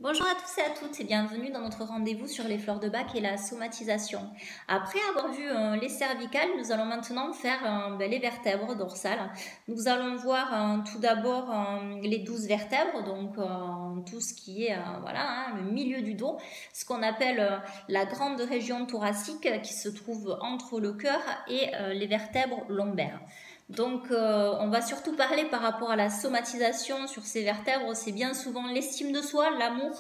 Bonjour à tous et à toutes et bienvenue dans notre rendez-vous sur les fleurs de bac et la somatisation. Après avoir vu les cervicales, nous allons maintenant faire les vertèbres dorsales. Nous allons voir tout d'abord les 12 vertèbres, donc tout ce qui est le milieu du dos, ce qu'on appelle la grande région thoracique qui se trouve entre le cœur et les vertèbres lombaires. Donc on va surtout parler par rapport à la somatisation sur ces vertèbres, c'est bien souvent l'estime de soi, l'amour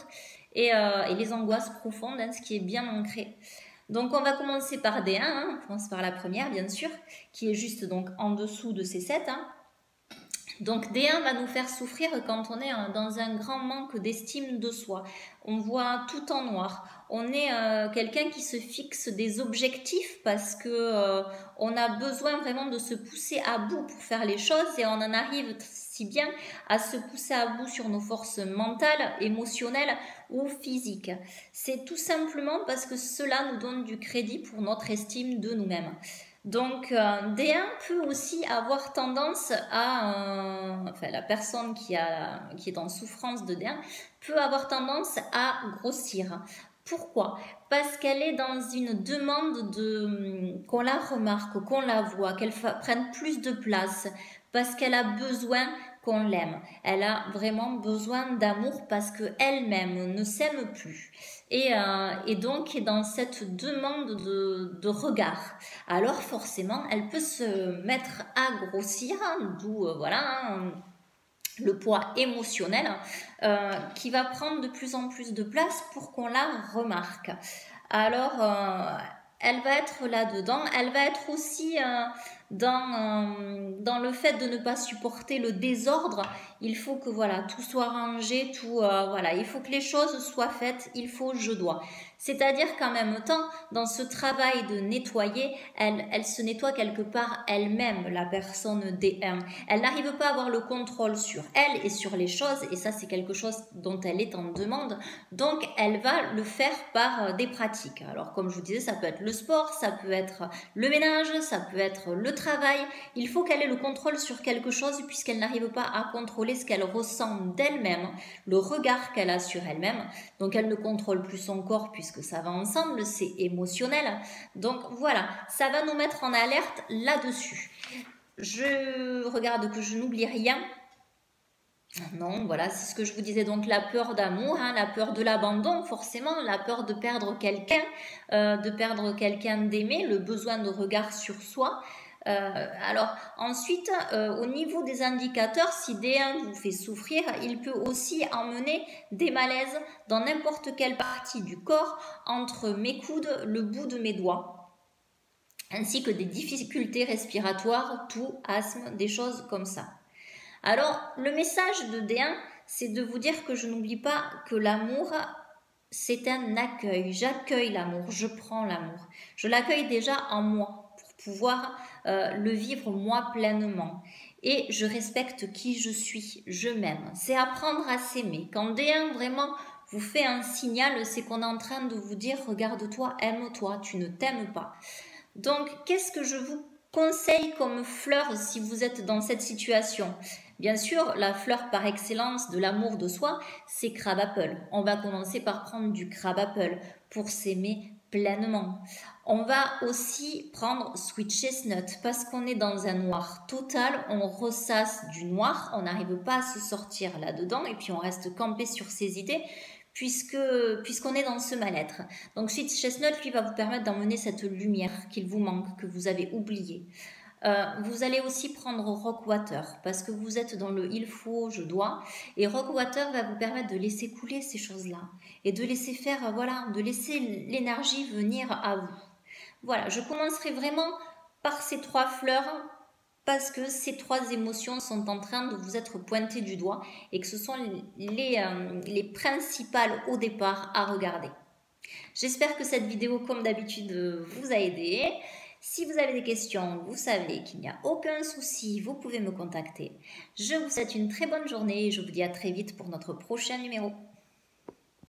et les angoisses profondes, ce qui est bien ancré. Donc on va commencer par D1, on commence par la première bien sûr, qui est juste donc en dessous de C7. Donc D1 va nous faire souffrir quand on est dans un grand manque d'estime de soi. On voit tout en noir. On est quelqu'un qui se fixe des objectifs parce que on a besoin vraiment de se pousser à bout pour faire les choses et on en arrive si bien à se pousser à bout sur nos forces mentales, émotionnelles ou physiques. C'est tout simplement parce que cela nous donne du crédit pour notre estime de nous-mêmes. Donc D1 peut aussi avoir tendance à, la personne qui est en souffrance de D1 peut avoir tendance à grossir. Pourquoi? Parce qu'elle est dans une demande qu'on la remarque, qu'on la voit, qu'elle prenne plus de place, parce qu'elle a besoin qu'on l'aime. Elle a vraiment besoin d'amour parce qu'elle-même ne s'aime plus. Et donc est dans cette demande de regard. Alors forcément, elle peut se mettre à grossir, d'où le poids émotionnel qui va prendre de plus en plus de place pour qu'on la remarque. Alors, elle va être là-dedans. Elle va être aussi dans le fait de ne pas supporter le désordre. Il faut que tout soit rangé, il faut que les choses soient faites, il faut je dois. C'est-à-dire qu'en même temps, dans ce travail de nettoyer, elle se nettoie quelque part elle-même, la personne D1. Elle n'arrive pas à avoir le contrôle sur elle et sur les choses, et ça c'est quelque chose dont elle est en demande, donc elle va le faire par des pratiques. Alors comme je vous disais, ça peut être le sport, ça peut être le ménage, ça peut être le travail. Il faut qu'elle ait le contrôle sur quelque chose puisqu'elle n'arrive pas à contrôler ce qu'elle ressent d'elle-même, le regard qu'elle a sur elle-même, donc elle ne contrôle plus son corps puisque ça va ensemble, c'est émotionnel. Donc voilà, ça va nous mettre en alerte là-dessus. Je regarde que je n'oublie rien. Non, voilà, c'est ce que je vous disais, donc la peur d'amour, la peur de l'abandon, forcément, la peur de perdre quelqu'un, d'aimer, le besoin de regard sur soi. Alors ensuite, au niveau des indicateurs, si D1 vous fait souffrir, il peut aussi emmener des malaises dans n'importe quelle partie du corps, entre mes coudes, le bout de mes doigts, ainsi que des difficultés respiratoires, toux, asthme, des choses comme ça. Alors, le message de D1, c'est de vous dire que je n'oublie pas que l'amour, c'est un accueil. J'accueille l'amour, je prends l'amour. Je l'accueille déjà en moi pour pouvoir le vivre moi pleinement. Et je respecte qui je suis, je m'aime. C'est apprendre à s'aimer. Quand D1 vraiment vous fait un signal, c'est qu'on est en train de vous dire « Regarde-toi, aime-toi, tu ne t'aimes pas ». Donc, qu'est-ce que je vous conseille comme fleur si vous êtes dans cette situation? Bien sûr, la fleur par excellence de l'amour de soi, c'est Crabapple. On va commencer par prendre du Crabapple pour s'aimer pleinement. On va aussi prendre Sweet Chestnut parce qu'on est dans un noir total, on ressasse du noir, on n'arrive pas à se sortir là-dedans et puis on reste campé sur ses idées puisqu'on est dans ce mal-être. Donc Sweet Chestnut, lui, va vous permettre d'emmener cette lumière qu'il vous manque, que vous avez oubliée. Vous allez aussi prendre Rockwater parce que vous êtes dans le il faut, je dois, et Rockwater va vous permettre de laisser couler ces choses-là et de laisser faire, de laisser l'énergie venir à vous. Voilà, je commencerai vraiment par ces trois fleurs parce que ces trois émotions sont en train de vous être pointées du doigt et que ce sont les principales au départ à regarder. J'espère que cette vidéo, comme d'habitude, vous a aidé. Si vous avez des questions, vous savez qu'il n'y a aucun souci, vous pouvez me contacter. Je vous souhaite une très bonne journée et je vous dis à très vite pour notre prochain numéro.